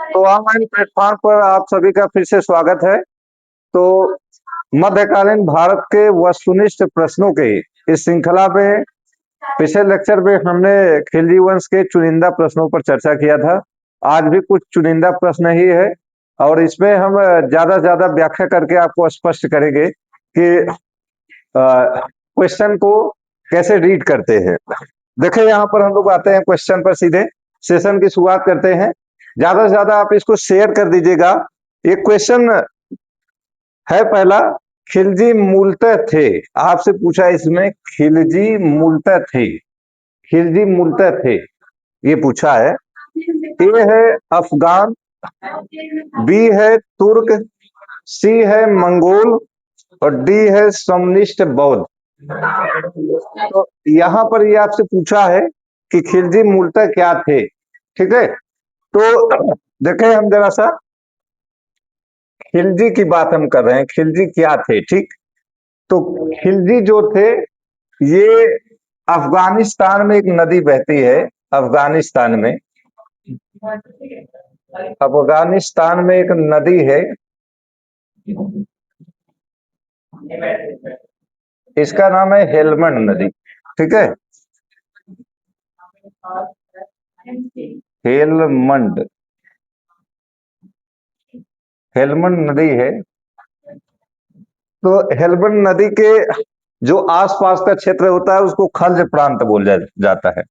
तो online platform पर आप सभी का फिर से स्वागत है। तो मध्यकालीन भारत के वस्तुनिष्ठ प्रश्नों के इस श्रृंखला में पिछले लेक्चर में हमने खिलजी वंश के चुनिंदा प्रश्नों पर चर्चा किया था। आज भी कुछ चुनिंदा प्रश्न ही है और इसमें हम ज्यादा से ज्यादा व्याख्या करके आपको स्पष्ट करेंगे कि क्वेश्चन को कैसे रीड करते हैं। देखिए यहाँ पर हम लोग आते हैं क्वेश्चन पर, सीधे सेशन की शुरुआत करते हैं। ज्यादा से ज्यादा आप इसको शेयर कर दीजिएगा। एक क्वेश्चन है पहला, खिलजी मूलतः थे, आपसे पूछा इसमें खिलजी मूलतः थे, खिलजी मूलतः थे, ये पूछा है। ए है अफगान, बी है तुर्क, सी है मंगोल और डी है समनिष्ठ बौद्ध। तो यहाँ पर ये आपसे पूछा है कि खिलजी मूलतः क्या थे। ठीक है, तो देखें हम जरा सा खिलजी की बात हम कर रहे हैं, खिलजी क्या थे। ठीक, तो खिलजी जो थे ये अफगानिस्तान में एक नदी बहती है, अफगानिस्तान में, अफगानिस्तान में एक नदी है, इसका नाम है हेलमंड नदी। ठीक है, हेलमंड, हेलमंड नदी है। तो हेलमंड नदी के जो आसपास का क्षेत्र होता है उसको खल्ज प्रांत बोला जाता है,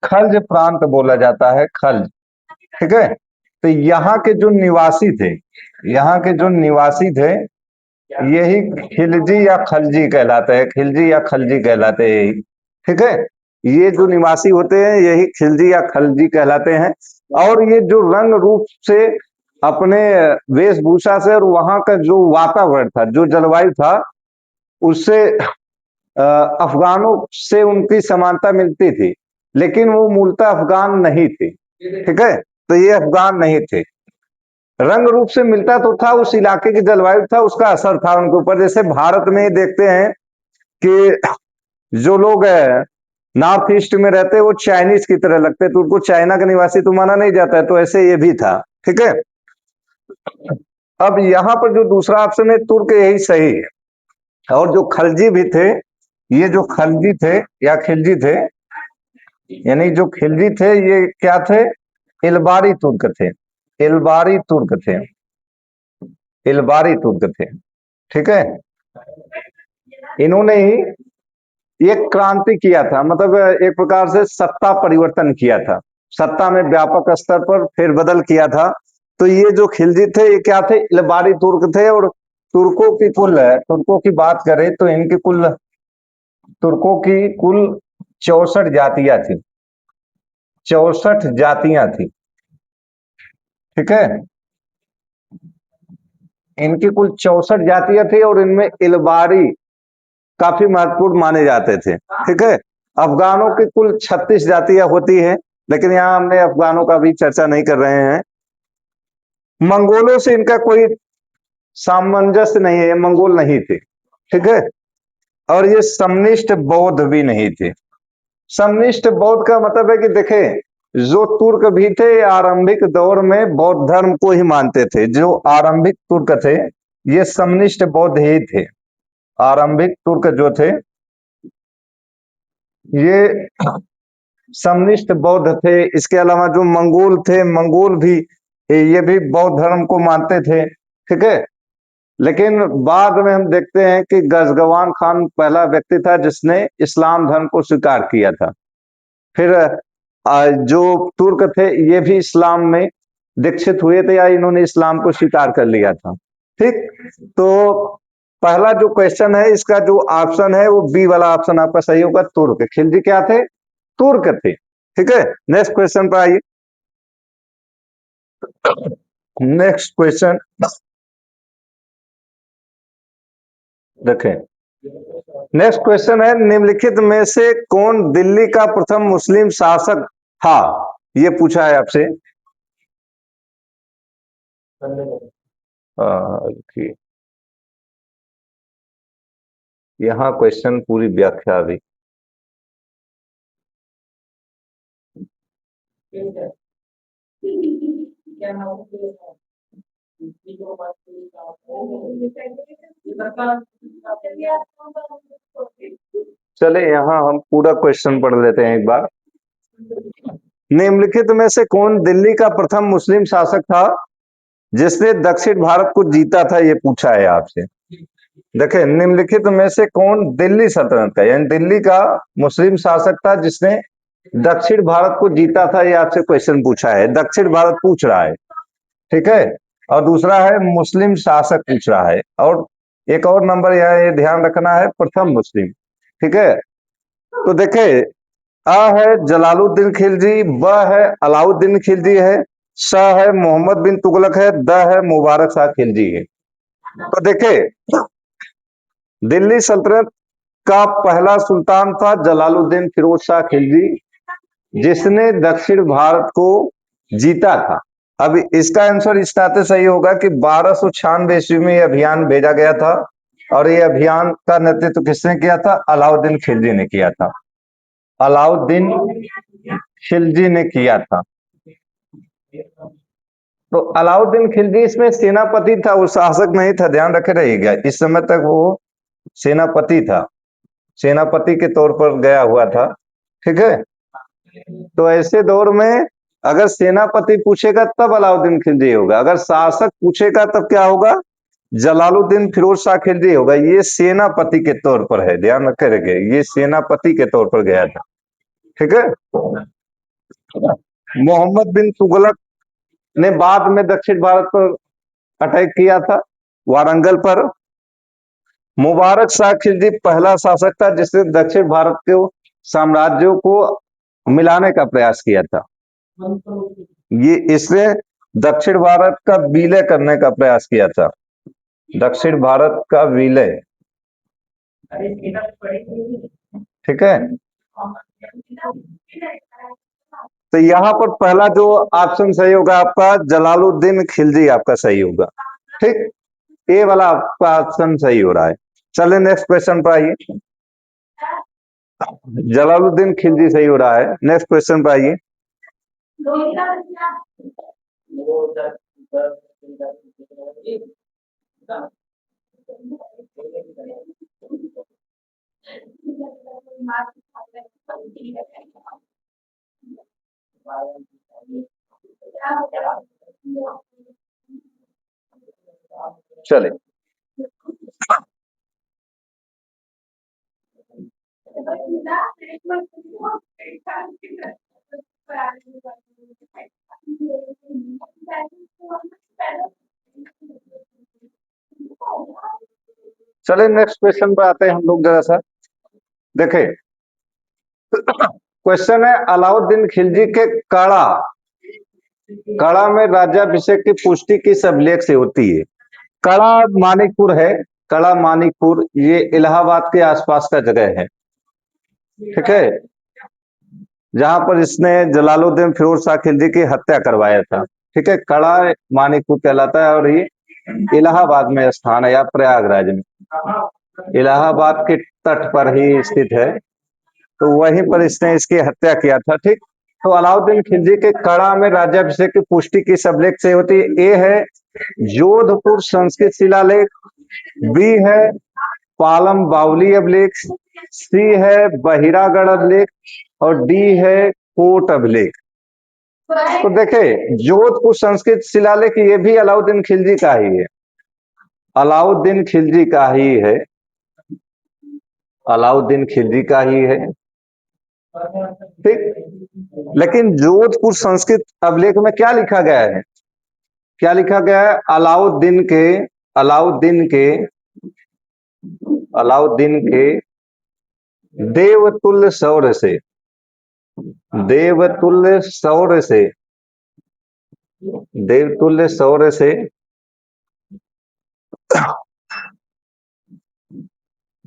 खल्ज प्रांत बोला जाता है, खल्ज। ठीक है, तो यहाँ के जो निवासी थे, यहाँ के जो निवासी थे यही खिलजी या खलजी कहलाते हैं, खिलजी या खलजी कहलाते हैं। ठीक है, ये जो निवासी होते हैं यही खिलजी या खलजी कहलाते हैं। और ये जो रंग रूप से, अपने वेशभूषा से और वहां का जो वातावरण था, जो जलवायु था, उससे अफगानों से उनकी समानता मिलती थी, लेकिन वो मूलतः अफगान नहीं थे। ठीक है, तो ये अफगान नहीं थे। रंग रूप से मिलता तो था, उस इलाके की जलवायु था, उसका असर था उनके ऊपर। जैसे भारत में देखते हैं कि जो लोग नॉर्थ ईस्ट में रहते हैं वो चाइनीज की तरह लगते हैं, तो उनको चाइना का निवासी तो माना नहीं जाता है, तो ऐसे ये भी था। ठीक है, अब यहाँ पर जो दूसरा ऑप्शन है तुर्क, यही सही है। और जो खलजी भी थे, ये जो खलजी थे या खिलजी थे, यानी जो खिलजी थे ये क्या थे, इलबारी तुर्क थे, इलबारी तुर्क थे, इलबारी तुर्क थे। ठीक है, इन्होंने ही एक क्रांति किया था, मतलब एक प्रकार से सत्ता परिवर्तन किया था, सत्ता में व्यापक स्तर पर फेरबदल किया था। तो ये जो खिलजी थे ये क्या थे, इलबारी तुर्क थे। और तुर्कों की कुल, तुर्कों की बात करें तो इनकी कुल, तुर्कों की कुल 64 जातियां थी, 64 जातियां थी। ठीक है, इनकी कुल 64 जातियां थी और इनमें इलबारी काफी महत्वपूर्ण माने जाते थे। ठीक है, अफगानों की कुल 36 जातियां होती हैं, लेकिन यहाँ हमने अफगानों का भी चर्चा नहीं कर रहे हैं। मंगोलों से इनका कोई सामंजस्य नहीं है, ये मंगोल नहीं थे। ठीक है, और ये समनिष्ठ बौद्ध भी नहीं थे। समनिष्ठ बौद्ध का मतलब है कि देखे, जो तुर्क भी थे आरंभिक दौर में बौद्ध धर्म को ही मानते थे, जो आरंभिक तुर्क थे ये समनिष्ठ बौद्ध ही थे। आरंभिक तुर्क जो थे ये समनिष्ठ बौद्ध थे। इसके अलावा जो मंगोल थे, मंगोल भी, ये भी बौद्ध धर्म को मानते थे। ठीक है, लेकिन बाद में हम देखते हैं कि गजगवान खान पहला व्यक्ति था जिसने इस्लाम धर्म को स्वीकार किया था। फिर जो तुर्क थे ये भी इस्लाम में दीक्षित हुए थे, या इन्होंने इस्लाम को स्वीकार कर लिया था। ठीक, तो पहला जो क्वेश्चन है इसका जो ऑप्शन है वो बी वाला ऑप्शन आपका सही होगा, तुर्क। खिलजी क्या थे, तुर्क थे। ठीक है, नेक्स्ट क्वेश्चन पर आइए। नेक्स्ट क्वेश्चन देखें, नेक्स्ट क्वेश्चन है, निम्नलिखित में से कौन दिल्ली का प्रथम मुस्लिम शासक था, ये पूछा है आपसे। देखिए यहाँ क्वेश्चन पूरी व्याख्या भी, चले यहाँ हम पूरा क्वेश्चन पढ़ लेते हैं एक बार। निम्नलिखित में से कौन दिल्ली का प्रथम मुस्लिम शासक था जिसने दक्षिण भारत को जीता था, ये पूछा है आपसे। देखे, निम्नलिखित में से कौन दिल्ली सल्तनत का यानी दिल्ली का मुस्लिम शासक था जिसने दक्षिण भारत को जीता था, ये आपसे क्वेश्चन पूछा है। दक्षिण भारत पूछ रहा है, ठीक है, और दूसरा है मुस्लिम शासक पूछ रहा है, और एक और नंबर यह ये ध्यान रखना है, प्रथम मुस्लिम। ठीक है, तो देखे, अ है जलालुद्दीन खिलजी, ब है अलाउद्दीन खिलजी है, श है मोहम्मद बिन तुगलक है, द है मुबारक शाह खिलजी है। तो देखे, दिल्ली सल्तनत का पहला सुल्तान था जलालुद्दीन फिरोज शाह खिलजी, जिसने दक्षिण भारत को जीता था। अब इसका आंसर इस नाते सही होगा कि 1296 ईस्वी में यह अभियान भेजा गया था, और यह अभियान का नेतृत्व किसने किया था? अलाउद्दीन खिलजी ने किया था। अलाउद्दीन खिलजी ने किया था। तो अलाउद्दीन खिलजी इसमें सेनापति था, वो शासक नहीं था, ध्यान रखे रहिएगा। इस समय तक वो सेनापति था, सेनापति के तौर पर गया हुआ था। ठीक है, तो ऐसे दौर में अगर सेनापति पूछेगा तब अलाउद्दीन खिलजी होगा, अगर शासक पूछेगा तब क्या होगा? जलालुद्दीन फिरोज शाह खिलजी होगा। ये सेनापति के तौर पर है, ध्यान रखे रहिए, ये सेनापति के तौर पर गया था। ठीक है, मोहम्मद बिन तुगलक ने बाद में दक्षिण भारत पर अटैक किया था, वारंगल पर। मुबारक शाह खिलजी पहला शासक था जिसने दक्षिण भारत के साम्राज्यों को मिलाने का प्रयास किया था। ये इसने दक्षिण भारत का विलय करने का प्रयास किया था, दक्षिण भारत का विलय। ठीक है, तो यहां पर पहला जो ऑप्शन सही होगा आपका जलालुद्दीन खिलजी आपका सही होगा। ठीक, ए वाला आपका ऑप्शन सही हो रहा है। चलिए नेक्स्ट क्वेश्चन पर आइए। जलालुद्दीन खिलजी सही हो रहा है। नेक्स्ट क्वेश्चन पर आइए। चले, चले नेक्स्ट क्वेश्चन पर आते हैं हम लोग जरा सा। देखे, क्वेश्चन है अलाउद्दीन खिलजी के कड़ा, कड़ा में राज्याभिषेक की पुष्टि किस अभिलेख से होती है? कड़ा मानिकपुर है, कड़ा मानिकपुर, ये इलाहाबाद के आसपास का जगह है। ठीक है, जहां पर इसने जलालुद्दीन फिरोज शाह खिलजी की हत्या करवाया था। ठीक है, कड़ा मानिकपुर कहलाता है, और ये इलाहाबाद में स्थान है, या प्रयागराज में, इलाहाबाद के तट पर ही स्थित है। तो वहीं पर इसने इसकी हत्या किया था। ठीक, तो अलाउद्दीन खिलजी के कड़ा में राज्याभिषेक की पुष्टि किस अभिलेख से होती है? ए है जोधपुर संस्कृत शिलालेख, बी है पालम बावली अभिलेख, सी है बहिरागढ़ अभिलेख, और डी है कोट अभिलेख। तो देखे, जोधपुर संस्कृत शिलालेख ये भी अलाउद्दीन खिलजी का ही है, अलाउद्दीन खिलजी का ही है, अलाउद्दीन खिलजी का ही है। ठीक, लेकिन जोधपुर संस्कृत अभिलेख में क्या लिखा गया है? क्या लिखा गया है? अलाउद्दीन के, अलाउद्दीन के, अलाउद्दीन के देवतुल्य शौर्य से, देवतुल्य शौर्य से, देवतुल्य शौर्य से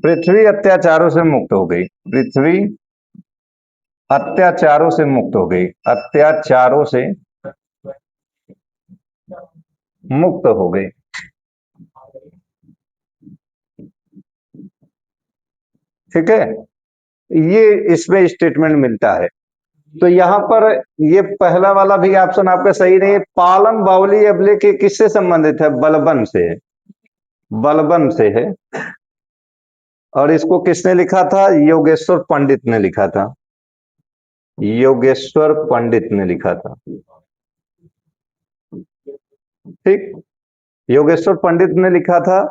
पृथ्वी अत्याचारों से मुक्त हो गई, पृथ्वी अत्याचारों से मुक्त हो गई, अत्याचारों से मुक्त हो गई। ठीक है, ये इसमें स्टेटमेंट मिलता है। तो यहाँ पर ये पहला वाला भी ऑप्शन आपका सही नहीं है। पालम बावली अभिलेख ये किससे संबंधित है? बलबन से है, बलबन से है। और इसको किसने लिखा था? योगेश्वर पंडित ने लिखा था, योगेश्वर पंडित ने लिखा था। ठीक, योगेश्वर पंडित ने लिखा था।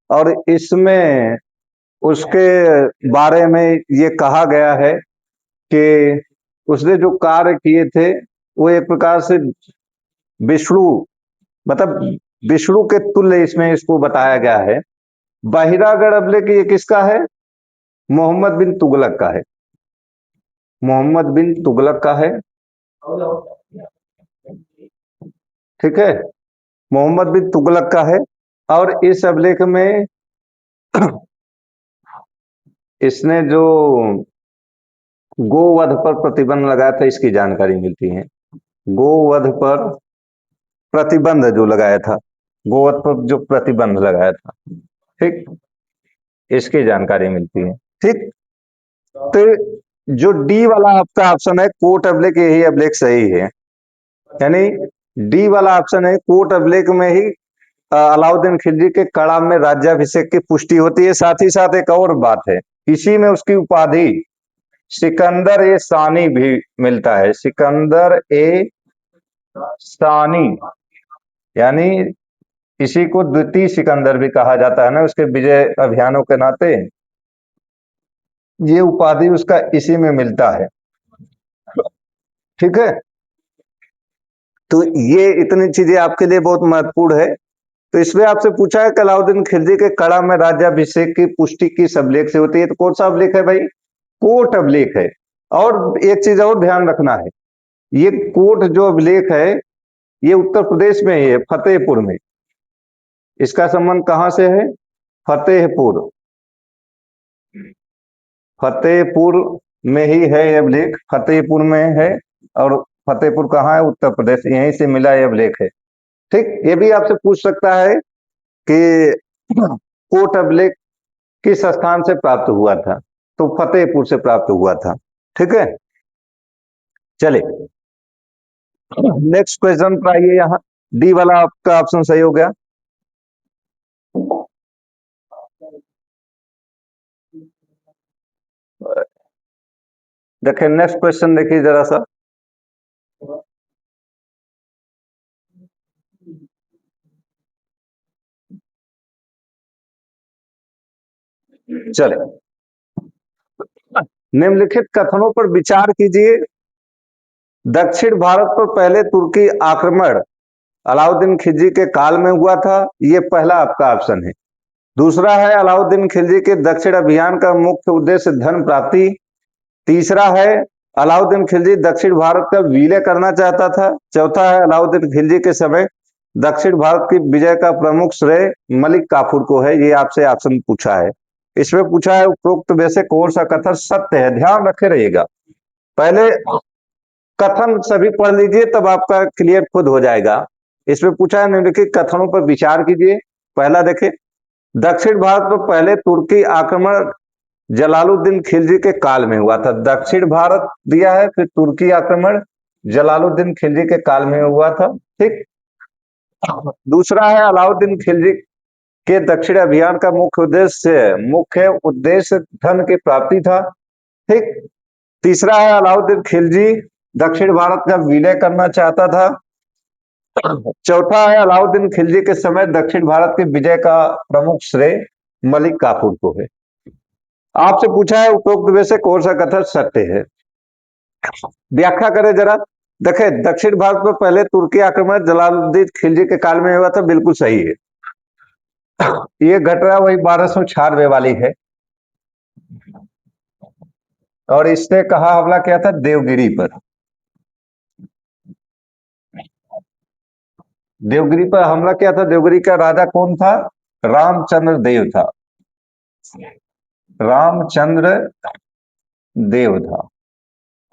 और इसमें उसके बारे में ये कहा गया है कि उसने जो कार्य किए थे वो एक प्रकार से विष्णु, मतलब विष्णु के तुल्य इसमें इसको बताया गया है। बहिरागढ़ अभिलेख ये किसका है? मोहम्मद बिन तुगलक का है, मोहम्मद बिन तुगलक का है। ठीक है, मोहम्मद बिन तुगलक का है। और इस अभिलेख में इसने जो गोवध पर प्रतिबंध लगाया था इसकी जानकारी मिलती है। गोवध पर प्रतिबंध जो लगाया था, गोवध पर जो प्रतिबंध लगाया था, ठीक, इसकी जानकारी मिलती है। ठीक, तो जो डी वाला आपका ऑप्शन है कोट अभिलेख, यही अभिलेख सही है। यानी डी वाला ऑप्शन है, कोट अभिलेख में ही अलाउद्दीन खिलजी के कड़ा में राज्याभिषेक की पुष्टि होती है। साथ ही साथ एक और बात है, इसी में उसकी उपाधि सिकंदर ए सानी भी मिलता है, सिकंदर ए सानी। यानी इसी को द्वितीय सिकंदर भी कहा जाता है ना, उसके विजय अभियानों के नाते ये उपाधि उसका इसी में मिलता है। ठीक है, तो ये इतनी चीजें आपके लिए बहुत महत्वपूर्ण है। तो इसमें आपसे पूछा है कि अलाउद्दीन खिलजी के कड़ा में राज्याभिषेक की पुष्टि किस अभिलेख से होती है? तो कौन सा अभिलेख है भाई? कोट अभिलेख है। और एक चीज और ध्यान रखना है, ये कोट जो अभिलेख है ये उत्तर प्रदेश में ही है, फतेहपुर में। इसका संबंध कहां से है? फतेहपुर, फतेहपुर में ही है ये अभिलेख, फतेहपुर में है। और फतेहपुर कहाँ है? उत्तर प्रदेश, यहीं से मिला ये अभिलेख है। ठीक, ये भी आपसे पूछ सकता है कि कोट अभिलेख किस स्थान से प्राप्त हुआ था? तो फतेहपुर से प्राप्त हुआ था। ठीक है, चलिए नेक्स्ट क्वेश्चन पर आइए। यहाँ डी वाला आपका ऑप्शन सही हो गया। देखिए नेक्स्ट क्वेश्चन देखिए जरा सा। चले, निम्नलिखित कथनों पर विचार कीजिए। दक्षिण भारत पर पहले तुर्की आक्रमण अलाउद्दीन खिलजी के काल में हुआ था, ये पहला आपका ऑप्शन है। दूसरा है अलाउद्दीन खिलजी के दक्षिण अभियान का मुख्य उद्देश्य धन प्राप्ति। तीसरा है अलाउद्दीन खिलजी दक्षिण भारत का विलय करना चाहता था। चौथा है अलाउद्दीन खिलजी के समय दक्षिण भारत की विजय का प्रमुख श्रेय मलिक काफूर को है। ये आपसे ऑप्शन पूछा है। इसमें पूछा है उपरोक्त में से कौन सा कथन सत्य है? ध्यान रखे रहिएगा, पहले कथन सभी पढ़ लीजिए तब आपका क्लियर खुद हो जाएगा। इसमें पूछा है निम्नलिखित कथनों पर विचार कीजिए। पहला देखें, दक्षिण भारत पर पहले तुर्की आक्रमण जलालुद्दीन खिलजी के काल में हुआ था। दक्षिण भारत दिया है, फिर तुर्की आक्रमण जलालुद्दीन खिलजी के काल में हुआ था। ठीक, दूसरा है अलाउद्दीन खिलजी के दक्षिण अभियान का मुख्य उद्देश्य धन की प्राप्ति था। ठीक, तीसरा है अलाउद्दीन खिलजी दक्षिण भारत का विलय करना चाहता था। चौथा है अलाउद्दीन खिलजी के समय दक्षिण भारत के विजय का प्रमुख श्रेय मलिक काफूर को है। आपसे पूछा है उपरोक्त में से कौन सा कथन सत्य है? व्याख्या करें जरा। देखे, दक्षिण भारत में पहले तुर्की आक्रमण जलालुद्दीन खिलजी के काल में हुआ था, बिल्कुल सही है। ये घटना वही 1296 वाली है। और इसने कहा हमला किया था देवगिरी पर। देवगिरी पर हमला किया था। देवगिरी का राजा कौन था? रामचंद्र देव था, रामचंद्र देव था।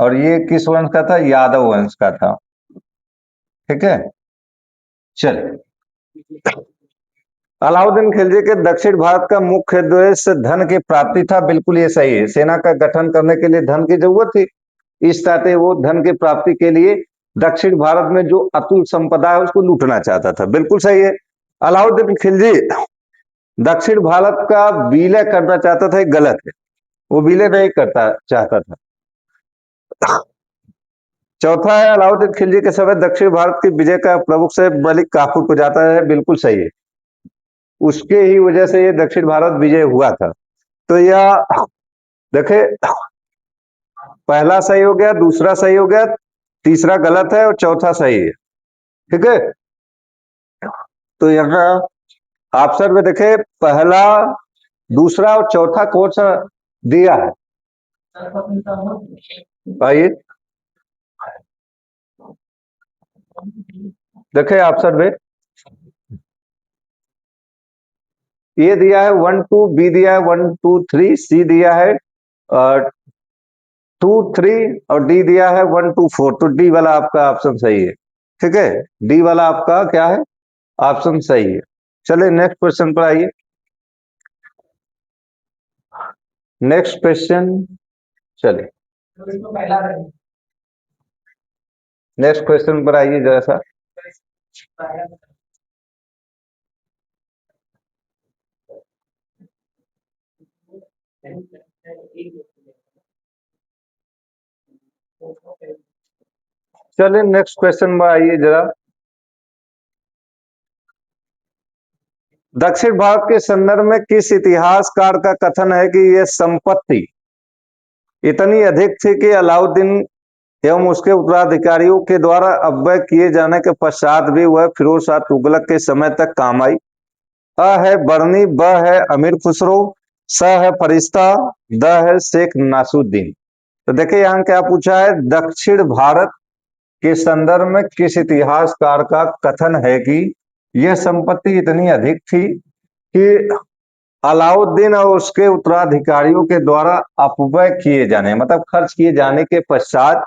और ये किस वंश का था? यादव वंश का था। ठीक है, चल, अलाउद्दीन खिलजी के दक्षिण भारत का मुख्य उद्देश्य धन की प्राप्ति था, बिल्कुल ये सही है। सेना का गठन करने के लिए धन की जरूरत थी, इस चाहते वो धन की प्राप्ति के लिए दक्षिण भारत में जो अतुल संपदा है उसको लूटना चाहता था। बिल्कुल सही है। अलाउद्दीन खिलजी दक्षिण भारत का विलय करना चाहता था, ये गलत है। वो विलय नहीं करता चाहता था। चौथा है, अलाउद्दीन खिलजी के समय दक्षिण भारत की विजय का प्रमुख से मलिक काफूर को जाता है। बिल्कुल सही है। उसके ही वजह से ये दक्षिण भारत विजय हुआ था। तो यह देखे, पहला सही हो गया, दूसरा सही हो गया, तीसरा गलत है और चौथा सही है। ठीक है। तो यहाँ ऑप्शन में देखे पहला, दूसरा और चौथा कौन सा दिया है भाई? देखे ऑप्शन में ए दिया है 1 2, बी दिया है 1 2 3, सी दिया है 2 3 और डी दिया है 1 2 4। तो डी वाला आपका ऑप्शन सही है। ठीक है, डी वाला आपका क्या है, ऑप्शन सही है। चलिए नेक्स्ट क्वेश्चन पर आइए। नेक्स्ट क्वेश्चन, चलिए नेक्स्ट क्वेश्चन पर आइए जरा सा। चलिए नेक्स्ट क्वेश्चन पर आइए जरा। दक्षिण भारत के संदर्भ में किस इतिहासकार का कथन है कि यह संपत्ति इतनी अधिक थी कि अलाउद्दीन एवं उसके उत्तराधिकारियों के द्वारा अव्यय किए जाने के पश्चात भी वह फिरोज शाह तुगलक के समय तक काम आई? अ है बरनी, ब है अमीर खुसरो, स है फरिश्ता, द है शेख नासुद्दीन। तो देखिए यहाँ क्या पूछा है, दक्षिण भारत के संदर्भ में किस इतिहासकार का कथन है कि यह संपत्ति इतनी अधिक थी कि अलाउद्दीन और उसके उत्तराधिकारियों के द्वारा अपव्यय किए जाने, मतलब खर्च किए जाने के पश्चात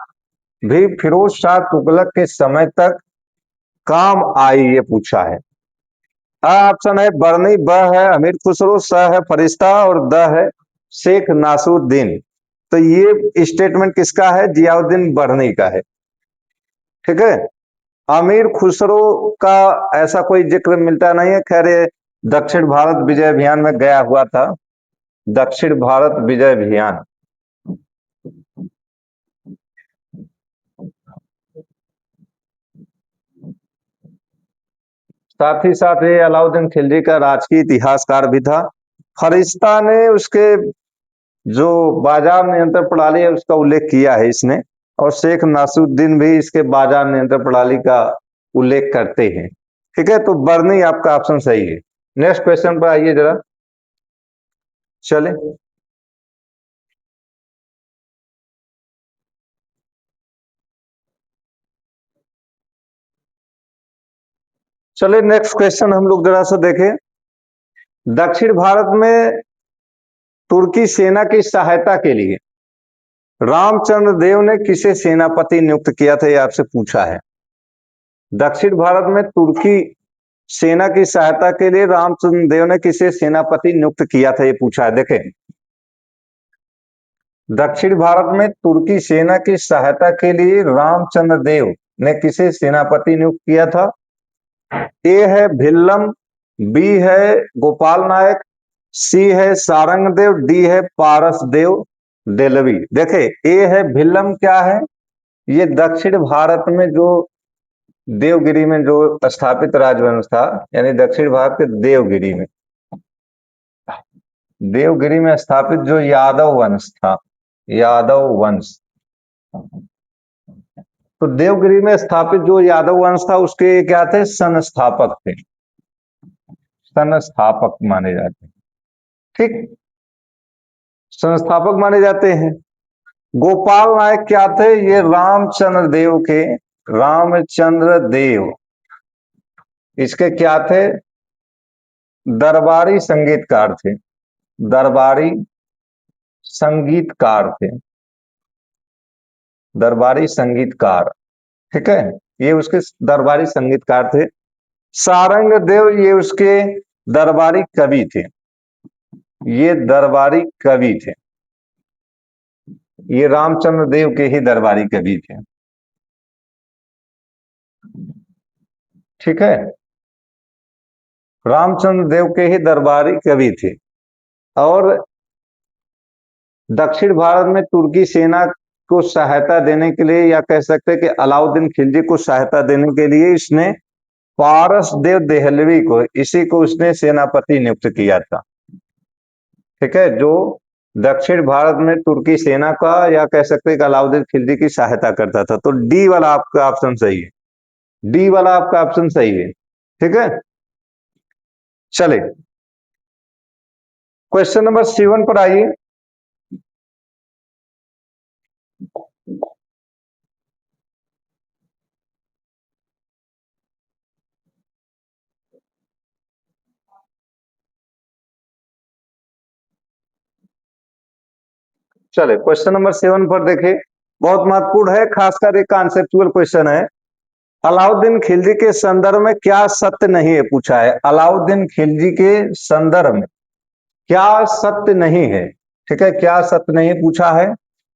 भी फिरोज शाह तुगलक के समय तक काम आई, ये पूछा है। आ ऑप्शन है बरनी, ब है अमीर खुसरो, स है फरिश्ता और द है शेख नासुद्दीन। तो ये स्टेटमेंट किसका है, जियाउद्दीन बरनी का है। ठीक है। अमीर खुसरो का ऐसा कोई जिक्र मिलता नहीं है। खैर ये दक्षिण भारत विजय अभियान में गया हुआ था। दक्षिण भारत विजय अभियान। साथ ही साथ ये अलाउद्दीन खिलजी का राजकीय इतिहासकार भी था। फरिश्ता ने उसके जो बाजार नियंत्रण प्रणाली है उसका उल्लेख किया है इसने, और शेख नासुद्दीन भी इसके बाजार नियंत्रण प्रणाली का उल्लेख करते हैं। ठीक है, तो बर्नी आपका ऑप्शन सही है। नेक्स्ट क्वेश्चन पर आइए जरा। चले चले नेक्स्ट क्वेश्चन हम लोग जरा सा देखें। दक्षिण भारत में तुर्की सेना की सहायता के लिए रामचंद्र देव ने किसे सेनापति नियुक्त किया था, ये आपसे पूछा है। दक्षिण भारत में तुर्की सेना की सहायता के लिए रामचंद्र देव ने किसे सेनापति नियुक्त किया था, ये पूछा है। देखें, दक्षिण भारत में तुर्की सेना की सहायता के लिए रामचंद्र देव ने किसे सेनापति नियुक्त किया था? ए है भिल्लम, बी है गोपाल नायक, सी है सारंग देव, डी है पारस देव देलवी। देखे, ए है भिल्लम, क्या है, ये दक्षिण भारत में जो देवगिरी में जो स्थापित राजवंश था, यानी दक्षिण भारत के देवगिरी में, देवगिरी में स्थापित जो यादव वंश था, यादव वंश, तो देवगिरी में स्थापित जो यादव वंश था उसके क्या थे, संस्थापक थे, संस्थापक माने जाते हैं। ठीक, संस्थापक माने जाते हैं। गोपाल नायक क्या थे, ये रामचंद्र देव के, रामचंद्र देव इसके क्या थे, दरबारी संगीतकार थे, दरबारी संगीतकार थे, दरबारी संगीतकार। ठीक है, ये उसके दरबारी संगीतकार थे। सारंग देव ये उसके दरबारी कवि थे, ये दरबारी कवि थे। ये रामचंद्र देव के ही दरबारी कवि थे। ठीक है, रामचंद्र देव के ही दरबारी कवि थे। और दक्षिण भारत में तुर्की सेना को सहायता देने के लिए, या कह सकते हैं कि अलाउद्दीन खिलजी को सहायता देने के लिए, इसने पारस देव देहलवी को, इसी को उसने सेनापति नियुक्त किया था। ठीक है, जो दक्षिण भारत में तुर्की सेना का, या कह सकते हैं कि अलाउद्दीन खिलजी की सहायता करता था। तो डी वाला आपका ऑप्शन सही है, डी वाला आपका ऑप्शन सही है। ठीक है, चले क्वेश्चन नंबर 7 पर आइए। चले क्वेश्चन नंबर 7 पर देखें, बहुत महत्वपूर्ण है, खासकर एक कॉन्सेप्चुअल क्वेश्चन है। अलाउद्दीन खिलजी के संदर्भ में क्या सत्य नहीं है, पूछा है। अलाउद्दीन खिलजी के संदर्भ में क्या सत्य नहीं है। ठीक है, क्या सत्य नहीं पूछा है।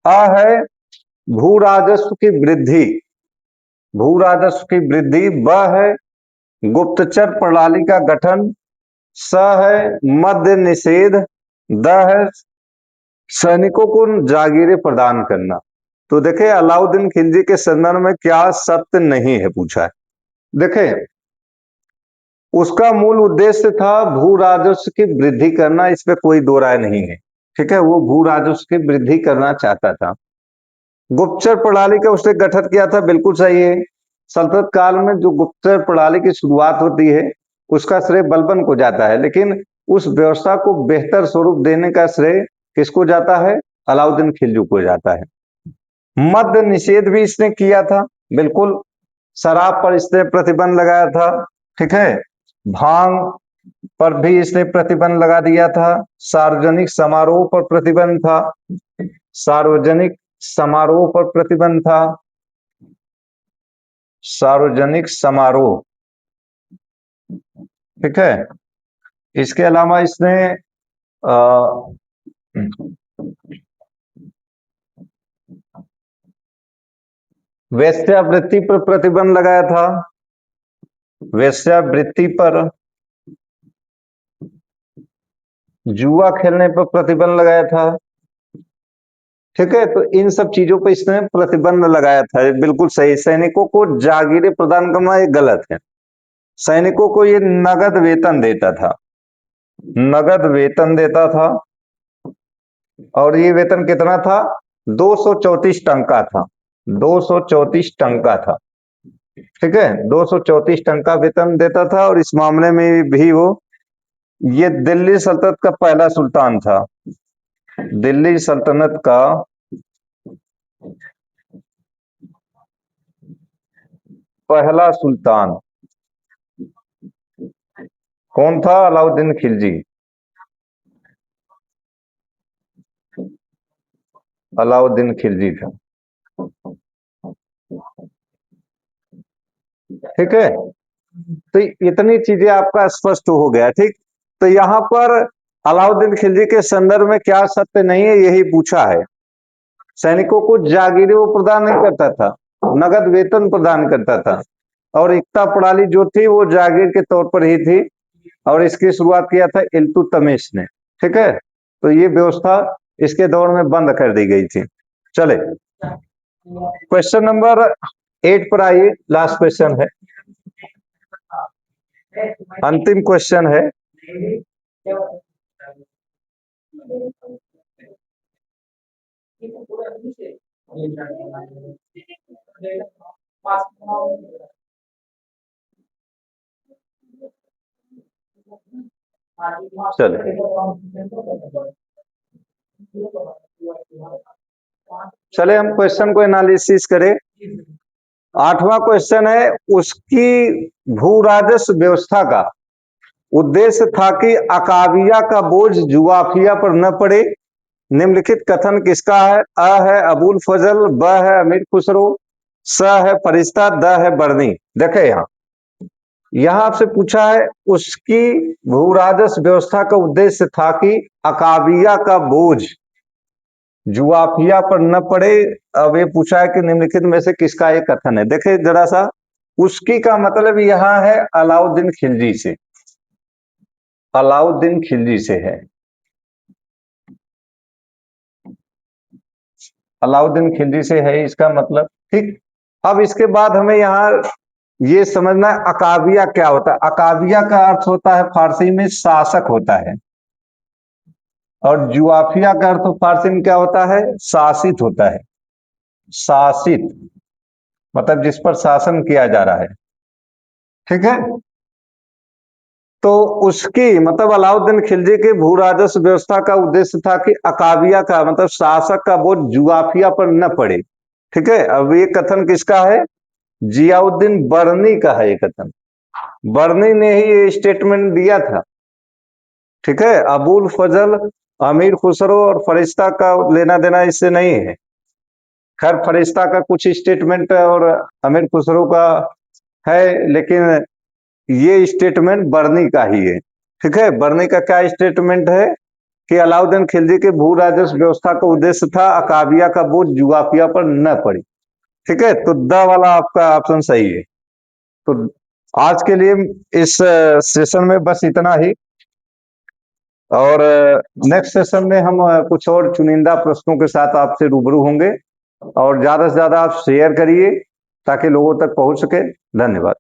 अ है भू राजस्व की वृद्धि, भू राजस्व की वृद्धि। ब है गुप्तचर प्रणाली का गठन। स है मद्य निषेध। द है सैनिकों को जागीरें प्रदान करना। तो देखें, अलाउद्दीन खिलजी के संदर्भ में क्या सत्य नहीं है पूछा है। देखें, उसका मूल उद्देश्य था भू राजस्व की वृद्धि करना, इस पे कोई दो राय नहीं है। ठीक है, वो भू राजस्व की वृद्धि करना चाहता था। गुप्तचर प्रणाली का उसने गठन किया था, बिल्कुल सही है। सल्तनत काल में जो गुप्तचर प्रणाली की शुरुआत होती है, उसका श्रेय बलबन को जाता है, लेकिन उस व्यवस्था को बेहतर स्वरूप देने का श्रेय किसको जाता है, अलाउद्दीन खिलजी को जाता है। मद्य निषेध भी इसने किया था, बिल्कुल। शराब पर इसने प्रतिबंध लगाया था। ठीक है, भांग पर भी इसने प्रतिबंध लगा दिया था। सार्वजनिक समारोह पर प्रतिबंध था, सार्वजनिक समारोह पर प्रतिबंध था, सार्वजनिक समारोह। ठीक है, इसके अलावा इसने वेश्यावृत्ति पर प्रतिबंध लगाया था, वेश्यावृत्ति पर। जुआ खेलने पर प्रतिबंध लगाया था। ठीक है, तो इन सब चीजों पर इसने प्रतिबंध लगाया था, बिल्कुल सही। सैनिकों को जागीरें प्रदान करना ये गलत है। सैनिकों को ये नगद वेतन देता था, नगद वेतन देता था। और ये वेतन कितना था, 234 टंका था, 234 टंका था। ठीक है, 234 टंका वेतन देता था। और इस मामले में भी वो, ये दिल्ली सल्तनत का पहला सुल्तान था, दिल्ली सल्तनत का पहला सुल्तान कौन था, अलाउद्दीन खिलजी, अलाउद्दीन खिलजी था। ठीक है, तो इतनी चीजें आपका स्पष्ट हो गया। ठीक, तो यहां पर अलाउद्दीन खिलजी के संदर्भ में क्या सत्य नहीं है, यही पूछा है। सैनिकों को जागीरें वो प्रदान नहीं करता था, नगद वेतन प्रदान करता था। और एकता प्रणाली जो थी वो जागीर के तौर पर ही थी, और इसकी शुरुआत किया था इल्तुतमिश ने। ठीक है, तो ये व्यवस्था इसके दौर में बंद कर दी गई थी। चले क्वेश्चन नंबर 8 पर आइए, लास्ट क्वेश्चन है, अंतिम क्वेश्चन है। चले चले हम क्वेश्चन को एनालिसिस करें। 8वां क्वेश्चन है, उसकी भू राजस्व व्यवस्था का उद्देश्य था कि अकाबिया का बोझ जुआफिया पर न पड़े। निम्नलिखित कथन किसका है। अ है अबुल फजल, ब है अमीर खुसरो, स है फरिश्ता, द है बर्नी। देखे यहां आपसे पूछा है, उसकी भू राजस्व व्यवस्था का उद्देश्य था कि अकाबिया का बोझ जुआफिया पर न पड़े। अब ये पूछा है कि निम्नलिखित में से किसका ये कथन है। देखिए जरा सा, उसकी का मतलब यहाँ है अलाउद्दीन खिलजी से, अलाउद्दीन खिलजी से है, अलाउद्दीन खिलजी से है इसका मतलब। ठीक। अब इसके बाद हमें यहाँ ये समझना है अकाबिया क्या होता है। अकाबिया का अर्थ होता है फारसी में शासक होता है, और जुआफिया का अर्थ फारसी में क्या होता है, शासित होता है। शासित मतलब जिस पर शासन किया जा रहा है। ठीक है। तो उसकी मतलब अलाउद्दीन खिलजी की भू राजस्व व्यवस्था का उद्देश्य था कि अकाबिया का मतलब शासक का बोझ जुआफिया पर न पड़े। ठीक है। अब ये कथन किसका है, जियाउद्दीन बर्नी का है ये कथन। बर्नी ने ही ये स्टेटमेंट दिया था। ठीक है। अबुल फजल, अमीर खुसरो और फरिश्ता का लेना देना इससे नहीं है। खैर फरिश्ता का कुछ स्टेटमेंट और अमीर खुसरो का है, लेकिन ये स्टेटमेंट बर्नी का ही है। ठीक है। बर्नी का क्या स्टेटमेंट है कि अलाउद्दीन खिलजी के भू राजस्व व्यवस्था का उद्देश्य था अकाबिया का बोझ जुआफिया पर न पड़े। ठीक है। तो द वाला आपका ऑप्शन सही है। तो आज के लिए इस सेशन में बस इतना ही, और नेक्स्ट सेशन में हम कुछ और चुनिंदा प्रश्नों के साथ आपसे रूबरू होंगे। और ज्यादा से ज्यादा आप शेयर करिए ताकि लोगों तक पहुंच सके। धन्यवाद।